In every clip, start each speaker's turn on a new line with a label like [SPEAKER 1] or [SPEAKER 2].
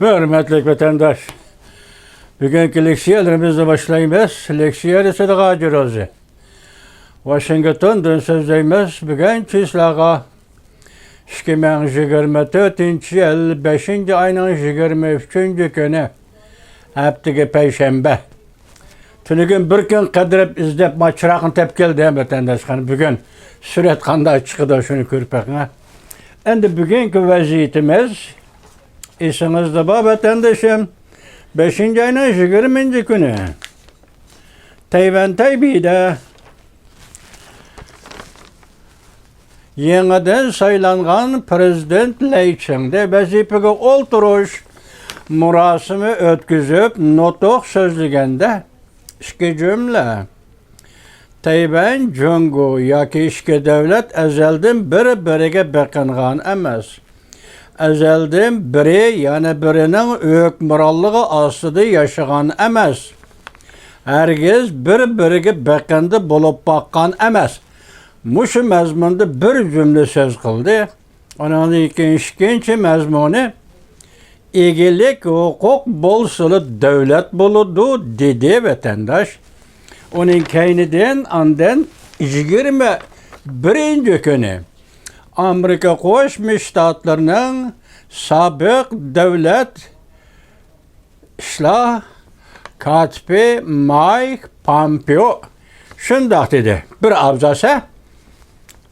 [SPEAKER 1] Hürmetli vatandaş, bugünkü leksiyelerimizle başlayımız. Leksiyeli Sıdıka Cirozi. Washington sözleyimiz bugün çislağa 2024 yıl 5. ayının 23. günü haftaga Perşembe. Tünügün bir gün qadırıp izlep maçıraqın tep geldi vatandaşlar. Bugün süret qanday çıkıdı şunu körpekine. Endi bugünkü vaziyetimiz İsiniz baba vatandaşım 5. ayının 20. günü Tayvan Taybey'de yeniden saylanğan prezident Leyçing'de vazifege olturuş murasımı ötküzüp notuk sözlügende iki cümle Tayvan Cungu yoki iki devlet ezelden biri-biriga beqingan emas. Ezelden biri yani birinin hükmranlığı aslında yaşayan emas. Herkes bir-biriga beqindi bulup bakkan emas. Muşu mezmunda bir cümle söz kıldı. Onun ikinci mezmunu egelik hukuk bolsulu devlet buludu dedi vatandaş. Onun keyniden andan 21. günü Amerika Qo'shma Shtatlarının sabiq devlet ishlar katibi Mike Pompeo shundoq dedi. Bir abzası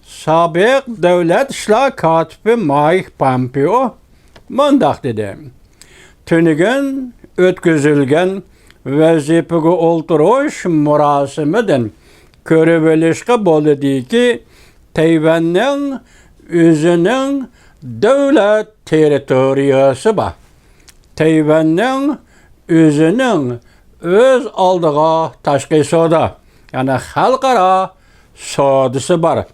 [SPEAKER 1] sabiq devlet ishlar katibi Mike Pompeo mundaq dedi. Tünügün ötküzülgen vazifege olturuş murasimidan ko'rib olishga bo'ladiki, Tayvanning özünün devlet teritoriyası var. Tayvanning özünün öz aldığı tashqi savdo, yani xalqaro savdosi var.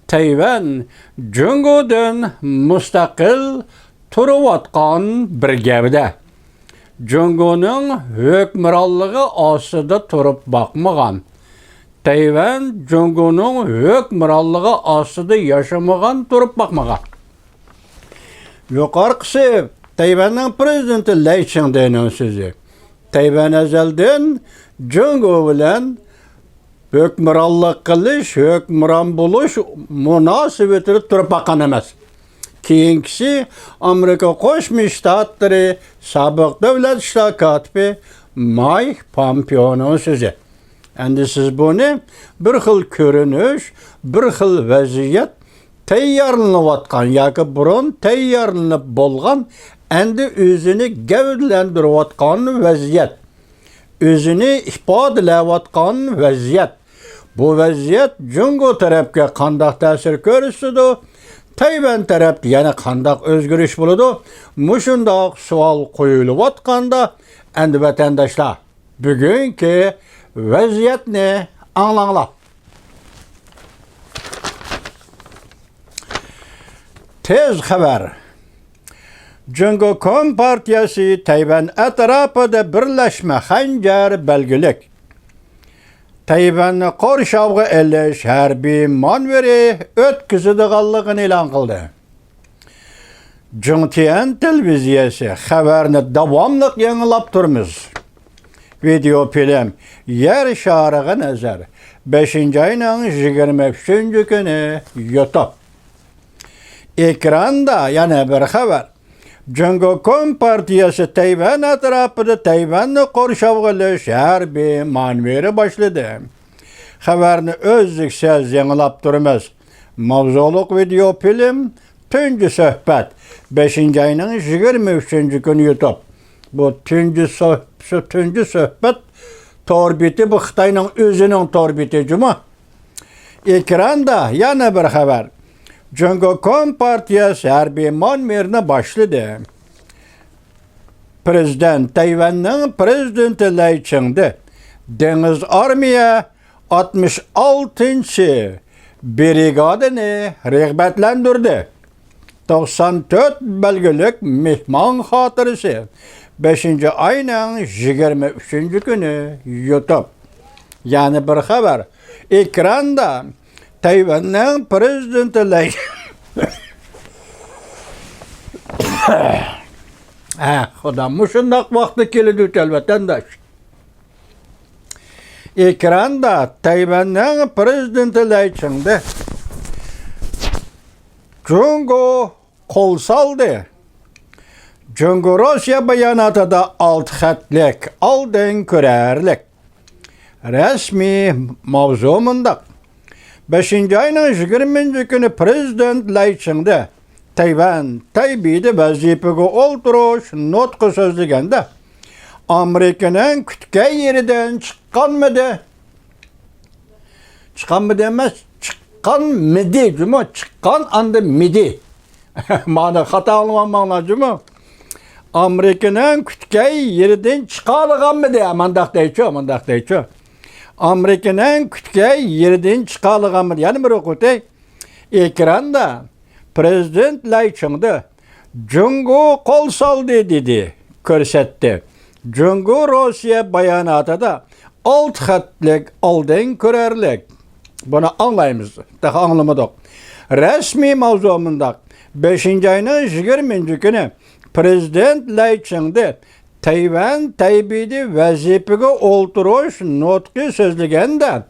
[SPEAKER 1] Tayvan Jungodan mustaqil turayotgan bir gapda. Jungoning hukmronligi ostida turib boqmagan. Tayvan Jungo'nun hükmranlığı aslında yaşamagan, durup bakmagan. Yukarısı Tayvan'ın prezidenti Lei Ching-de'nin sözü. Tayvan ezelden Jungo bilen hükmranlık kılış, hükmran buluş münasebetini durup bakkan emas. Keyinkisi Amerika Qo'shma Shtatları sabiq devlet ishlar katibi Mike Pompeo'nun sözü. Endi siz bunu bir xil ko'rinish, bir xil vaziyat tayyorlanayotgan yoki burun tayyorlanib bo'lgan, endi o'zini gavdlantirayotgan vaziyat, o'zini ifodalayotgan vaziyat. Bu vaziyat Jungo tarafga qanday ta'sir ko'rsatadi, Tayvan taraf yana qanday o'zgarish bo'ladi? Mushundoq savol qo'yilayotganda, endi vatandoshlar, bugungi vaziyat ne? Anlanglar. Tez haber. Jungo Kom Partiyasi Tayvan etrafida birlashma hanjar belgilik. Tayvanni qo'rshovga ilish harbiy manevri o'tkazadiganligini e'lon qildi. Jungtian televiziyasi xabarni davomli yanglab turmiz. Video film yer şarığı nazar 5. ayının 23. günü YouTube. Ekranda yana bir haber. Jungo Kom Partiyasi Tayvan etrafida Tayvanni qo'rshovg'ilish harbiy manevri boshladi. Xabarni o'zliksiz yanglab turmiz. Mavzuliq video film tungi suhbat 5. ayının 23. günü YouTube. Bu tungi suhbat torbiti bu Xitayning o'zining torbiti cuma. Ekranda yana bir haber. Jungo Kom Partiyasi harbiy manevrini boshladi. Prezident Tayvanning prezidenti Lei Ching-de Dengiz Armiya 66. brigadani rag'batlantirdi. 94 belgilik mehmon xotirasi 5. ayının 23. günü YouTube. Yani bir haber. Ekranda Tayvan'ın prezidenti Xudan muşundaq vaxtı kelidi ötel vatandaş. Ekranda Tayvan'ın prezidenti Layçing'de Cungo kol saldı. Cungo Rusya bayanatı da alt xatlik, aldın körerlik. Resmi mavzumunda 5. ayının 20. günü prezident Layçing'de Tayvan, Taybey'de vazifege olturuş notku sözlegende Amerika'nın kütke yeriden çıkan mıydı? Çıkan mı demez, çıkan mıydı, cuma çıkan andı mıydı? Mana hata alman mana cuma. Amerika'nın kütke yeriden çıkarılan mıydı? Amandak deyço. Amerika'nın kütke yeriden çıkarılan mıydı? Yani bir okutay, ekranda Prezident Layçing'de Cungo kol saldı dedi, körsetti. Cungo Rusya bayanatı da alt xatlik, aldın körerlik. Bunu anlayımız, daha anlamadık. Resmi mavzumunda 5. ayının 20. günü Prezident Layçing'de Tayvan, Taybey'de vazifege olturuş notku sözlegende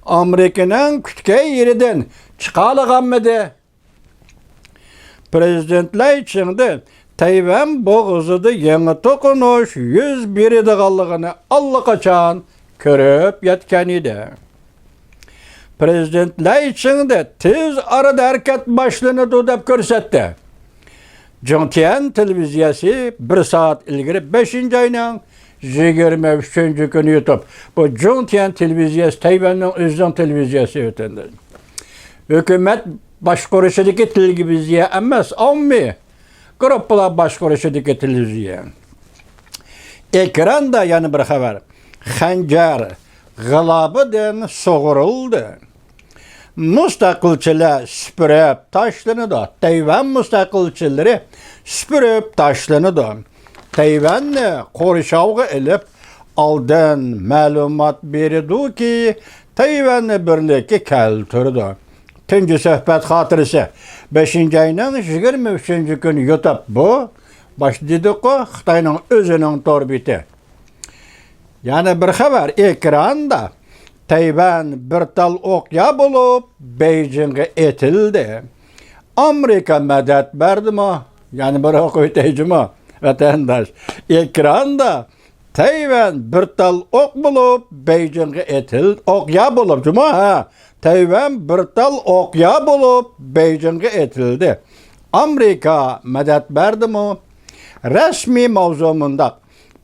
[SPEAKER 1] Amerika'nın kütke yeriden çıkarılan mıydı? Prezident Layçing'de Tayvan boğazıda yeni tokunuş 101 ediğalligini allaqaçan körüp yetken idi. Prezident Layçing'de tez arada hareket başlığını dudap körsetti. Juntian televiziyası 1 saat ilgiri 5. ayının 23. günü YouTube. Bu Juntian televiziyası Tayvan'ın özden televiziyası ötendi. Hükümet başquruşudaki televiziya emas, ammi gruplar başquruşudaki televiziya. Ekranda yani bir haber. Xanjar gılabıdan soğuruldu. Müstakilçiler süpürüp taşlanıdı. Tayvan müstakilçileri süpürüp taşlanıdı. Tayvan'ı korşavga elip aldan malumat berdi ki Tayvan'ı birlikte keltirdi. Tüncü söhbət xatırısı 5. ayının 23. günü YouTube bu. Baş dedik o, Xitayның özünün torbiti. Yani bir haber ekranda Tayvan bir tal okya bulup Beijing'e etildi. Amerika medet verdi mi? Yani bir okuyucu mu? Vatandaş. Ekranda Tayvan bir tal ok bulup Beijing'e etildi. Okya bulup cuma ha. Tayvan bir tal okya bulup Beijing'e etildi. Amerika medet verdi mi? Resmi mavzumunda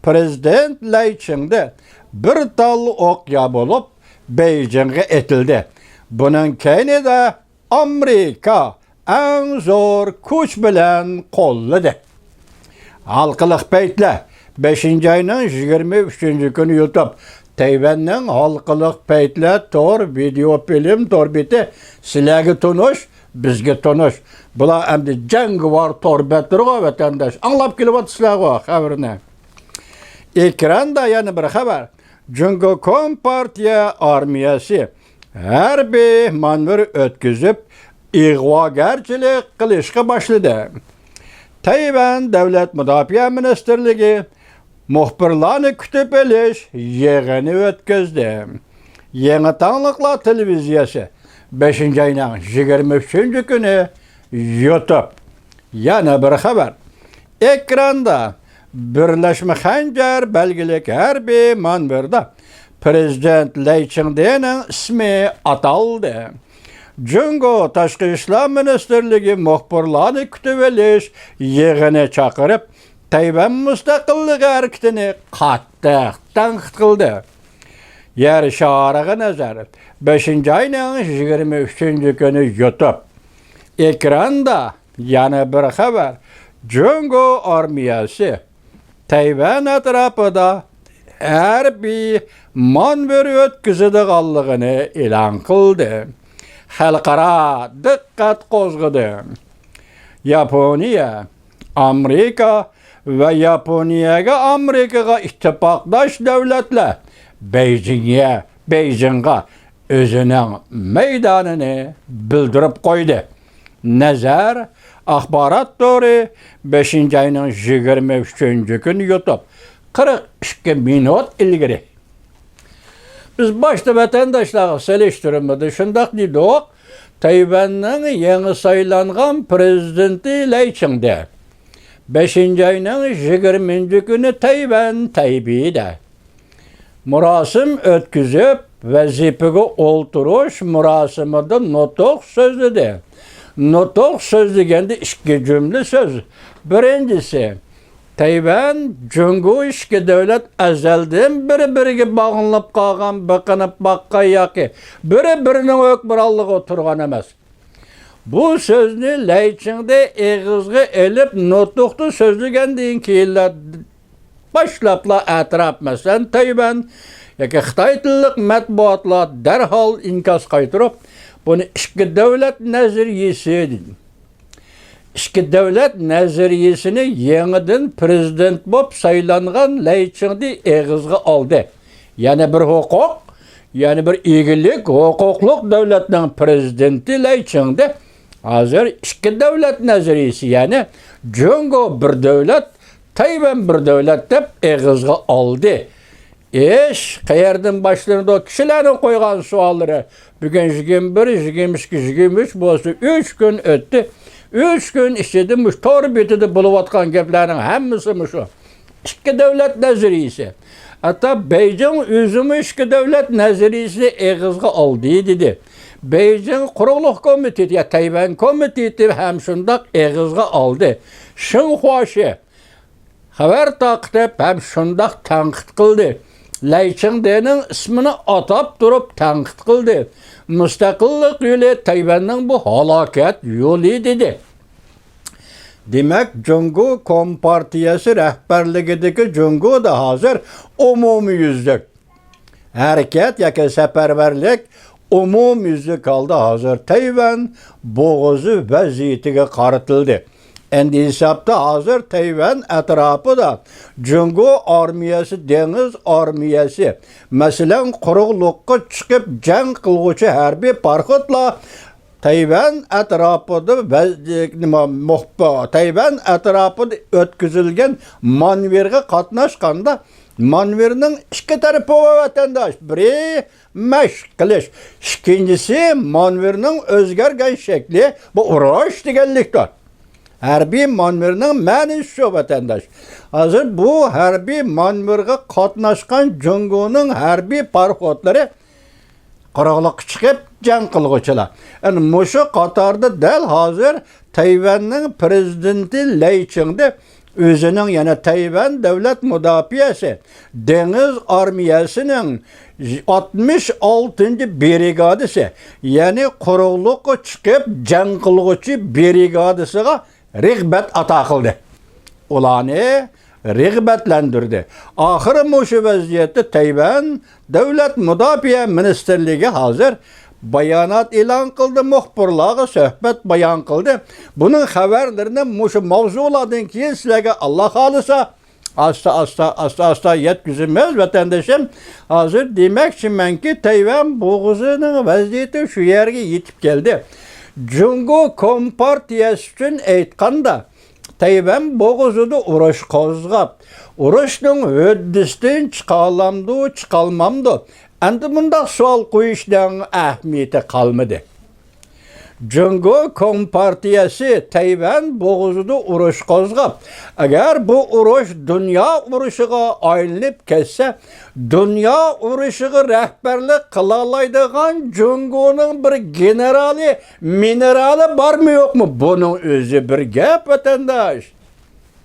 [SPEAKER 1] Prezident Layçing'de bir tal okya bulup Beijing'e etildi. Bunun kayni de Amerika en zor kuch bilen qolladı. Halkılık peytle 5. ayının 23. günü YouTube Tayvan'ın halkılık peytle tor video film torbiti silagi tunuş, bizge tunuş. Bula emdi jang var torbettir o vatandaş. Anlap kilovat silagi o haberini. Ekranda yani bir haber. Cungo Kompartiya armiyası harbiy manevr ötküzüp ig'vogarchilik qilishga başladı. Tayvan Davlat Mudofaa Ministerligi muxbirlarni kutib olish yig'ini o'tkazdi. Yangi Tangliklar televiziyasi 5. ayning 23. günü YouTube. Yana bir haber. Ekranda Birleşme Xanjar belgilik harbiy manverda Prezident Layçing'dening ismi ataldı. Cungo Tashqi ishlar Ministerligi muxbirlarni kutib olish yig'ini chaqirib, Tayvan mustaqilligi harakatini qattiq tanqid qildi. Yer shariga nazar 5. ayning 23. günü YouTube. Ekranda yana bir haber. Cungo armiyasi Tayvan atrofida harbiy manevr o'tkazadiganligini e'lon qildi. Xalqaro diqqat qo'zg'adi. Yaponiya, Amerika va Amerikaga ittifoqdosh davlatlar Beijingga o'zining maydonini bildirib qo'ydi. Nazar Axbarat doğru 5-ci ayının 23-cü günü YouTube 42 minut ilgiri. Biz başta vatandaşlara seliştirmedi. Şundak dedik, Tayvan'ın yeni saylanğan prezidenti Leyçing'de. 5-ci ayının 20-ci günü Tayvan Taybey'de. Murasim ötküzüp vazifege olturuş murasimida nutuq sözledi. Nutuq söz degende ikki cümle söz. Birincisi, Tayvan Jungo ikki davlat azaldan bir-biriga bağlanıp qalgan, biqinib baqqan yoki biri-birining hukmronligi o'tirgan emas. Bu sözni Leyçing'de egizga elib nutuqni so'zlagandan keyin başlapla etraf mesela Tayvan yoki Xitoy tillik matbuotlar darhol inkas qaytirib, bunu ikki davlat nazariyasi dedi. İki davlat nazariyasini yenidan prezident bo'lib saylangan Leyçing'de egizga oldi. Yani bir hukuk, yani bir egilik, hukukluk davlatning prezidenti Leyçing'de hozir ikki davlat nazariyasi, yani Jungo bir davlat, Tayvan bir davlat deb egizga oldi. Qayerdan başlandı o kişilerin koygan sualları. Bugün 21, 22, 23 bolsa 3 gün öttü. 3 gün işledim, tor betide buluvatkan geplerin hemmisi şu. İki devlet nazariyesi. Hatta Beijing özümü iki devlet nazariyesi egizga oldu dedi. Beijing Quruqluq Komiteti, ya Tayvan Komiteti hem şundak egizga oldu. Xinhua haber taqib hem şundak tanqid qildi. Leyçing'dening ismini atab turib tanqid qildi. Mustaqillik yo'li Tayvanning bu halokat yo'li dedi. Demek Jungo Kompartiyasi rahbarligidagi Jungo da hozir umumyüzlik harakat yoki safarbarlik umumyüzlik oldi. Hozir Tayvan bo'g'izi vaziyatiga qaratildi. Endi hesapta hazır Tayvan etrafıda Jungo armiyası, deniz armiyası, mesela quruqluqqa chiqib jang qilguvchi harbiy parxotlar Tayvan etrafıda ötküzülgen manverga qatnaşqanda manverning ikki tarafı vatandaş. Biri mashq qilish, ikkinchisi manverning o'zgargan shakli, bu urush deganlikdir. Harbiy manverning ma'nosi shu vatandaş. Hozir bu harbiy manverga qatnaşgan Jungoning harbiy parxotlari quruqliqqa chiqib jang qilguvchilar. Yani mushu qatorda dal hozir Tayvanning prezidenti Leyçing'de özünün, yani Tayvan Devlet Müdafiası Deniz Armiyasının 66. brigadisi, yani quruqliqqa chiqib jang qilguvchi brigadisiga rag'bat ato qildi. Ularni rag'batlantirdi. Oxiri mushu vaziyatda Tayvan Davlat Mudofaa Ministerligi hozir bayonot e'lon qildi, muxbirlarga suhbat bayon qildi. Buning xabarlarini mushu mavzulardan keyin sizlarga Alloh xolisa asta yetkazamiz vatandoshim. Hozir demoqchimanki, Tayvan bo'g'izining vaziyati shu yerga yetib keldi. Jungo Kompartiyasi uchun aytganda Tayvan bo'g'izida urush qo'zg'ab, urushning huddisidan chiqalamdi, chiqalmamdi. Endi bunda savol qo'yishdan ahamiyati qolmadi. Jungo Kompartiyasi Tayvan bo'g'izida urush qo'zg'ab, agar bu urush dunyo urushiga aylanib ketsa, dunyo urushiga rahbarlik qila oladigan Jungoning bir generali, minerali bormi yo'qmi? Buning o'zi bir gap vatandosh.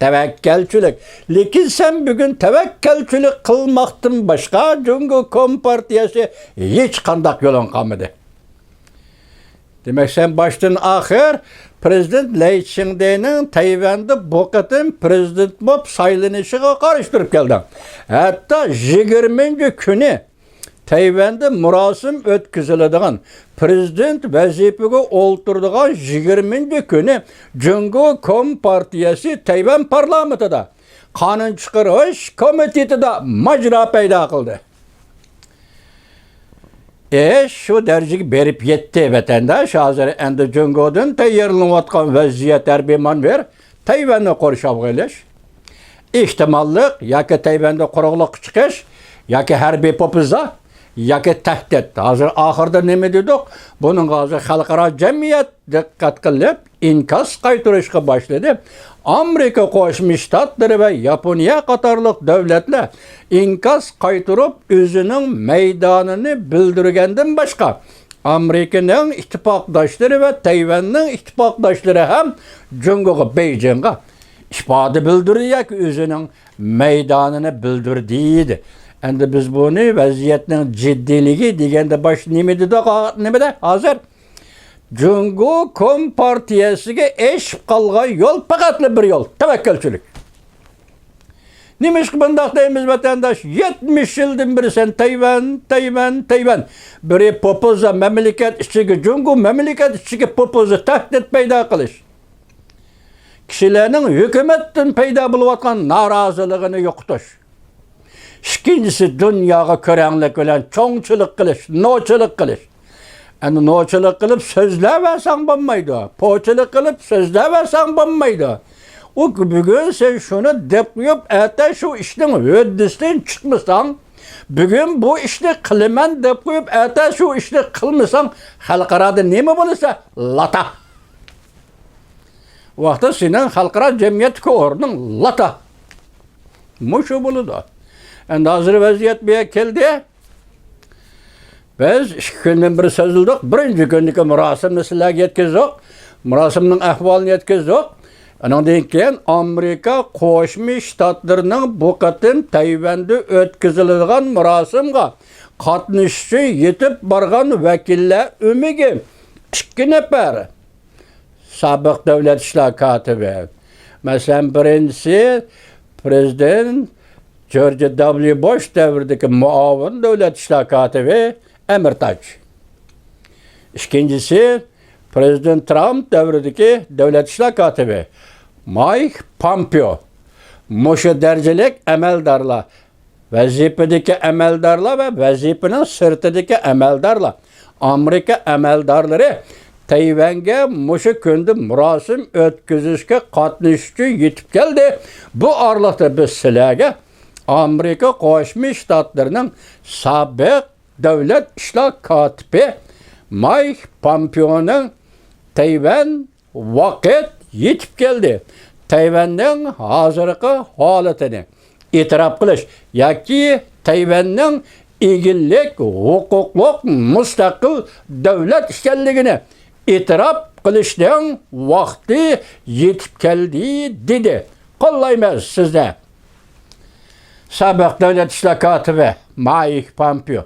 [SPEAKER 1] Tavakkalchilik. Lekin sen bugün tavakkalchilik qilmoqdan boshqa Jungo Kompartiyasi hech qanday yo'lon qolmadi. Demek sen baştan ahir Prezident Leyçing'dening Tayvanda bu qatim prezident bo'lib saylanishiga qarshi keldi. Hatta 20. kuni Tayvanda murosim o'tkaziladigan, prezident vazifaga o'ltiradigan 20. kuni Jungo Kompartiyasi Tayvan parlamentida qonun chiqarish komitetida majra paydo qildi. Şu dereceye berip yetti vatandaş. Hazır endi Cungo'dan tayyorlanayotgan vaziyat terbiman ver. Tayvan'da konuşab gelish. İhtimallik yoki Tayvanda quruqliq chiqish, yoki harbiy popuza, yoki tahdid. Hazır oxirida nima dedik? Buning hozir xalqaro jamiyat diqqat qilib inkas qaytarishga boshladi. Amerika Qo'shma Shtatlari va Yaponiya qatorliq davlatlar inkas qaytarib o'zining maydonini bildirgandan boshqa Amerikaning ittifoqdoshlari va Tayvanning ittifoqdoshlari ham Jungo'ga, Beijingga ifoda bildirdi ki o'zining maydonini bildirdi. Endi biz bunu vaziyatning jiddiligi deganda bosh nimada hozir Jungo Kompartiyasiga eshib qolgan yo'l faqatli bir yo'l, tavakkalchilik. Nimaga bundoq deymiz vatandaş? 70 yildan beri sen Tayvan. Biri popuza mamlakat ichiga Jungo mamlakat ichiga popuza tahdid paydo qilish. Kishilarning hukumatdan paydo bo'layotgan noroziligini yo'qotish. İkincisi dunyoga ko'ranglik bilan cho'ngchilik qilish, nochilik qilish. Endi nochilik qilib so'zlayversang bo'lmaydi. Po'chilik qilib so'zlayversang bo'lmaydi. O bugün sen şunu deb qo'yib, erta shu ishning huddisidan chiqmasang, bugün bu ishni qilaman deb qo'yib, erta shu ishni qilmasang, xalqarada nima bo'lsa, lata. Vaqtda sening xalqaro jamiyatga o'rning lata. Mushu bo'ladi. Endi hozir vaziyat bu keldi. Biz 2 kundan beri sözüldük. Birinci gündeki murasimni sizlarga yetkazdik. Murasimning ahvolini yetkazdik. Ondan keyin Amerika Qo'shma Shtatlarining bu qatim Tayvanda o'tkaziladigan murasimga qatnashchi yetib borgan vakillar umiga 2 nafar sobiq davlat ishlar kotibi. Masalan, birinchisi prezident George W. Bush davridagi muavin davlat ishlar kotibi Emirtaj. İkincisi Prezident Trump davridagi davlat ishlar kotibi Mike Pompeo. Mushu darajalik amaldorlar, vazifadagi amaldorlar va vazifaning sirtidagi amaldorlar. Amerika amaldorlari Tayvanga mushu kunda murosim o'tkazishga qatnashchi yetib keldi. Bu oraliqda biz sizlarga Amerika Qo'shma Shtatlarining sobiq davlat ishlar kotibi Mike Pompeo'ning Tayvan vaqt yetib keldi. Tayvanning hozirgi holatini e'tirof qilish yoki Tayvanning egillik, huquqliq, mustaqil davlat ekanligini e'tirof qilishning vaqti yetib keldi dedi. Qo'llaymiz sizda. Sobiq davlat ishlar kotibi Mike Pompeo.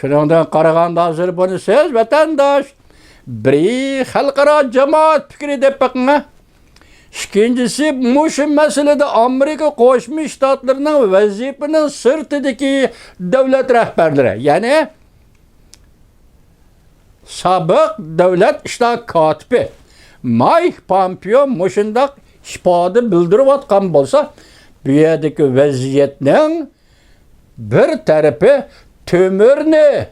[SPEAKER 1] Shundan qaraganda hozir buni siz vatandosh bir xalqaro jamoat fikri deb baqinga. İkincisi mushu masalada Amerika Qo'shma Shtatlarining vazifaning sirtidagi davlat rahbarlari, ya'ni sobiq davlat ishlar kotibi Mike Pompeo mushundaq ifoda bildirayotgan bo'lsa, bu yerdagi vaziyatning bir tarafi tömürni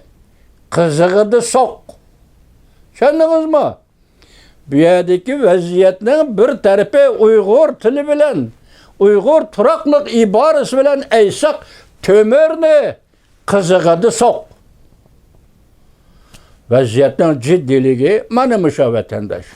[SPEAKER 1] qizig'ida soq. Tushundingizmi? Bu yerdagi vaziyatning bir tarafi Uyg'ur tili bilan, Uyg'ur turaqliq iborasi bilan aytsak, tömürni qizig'ida soq. Vaziyatning jiddiligi mana mushu vatandosh.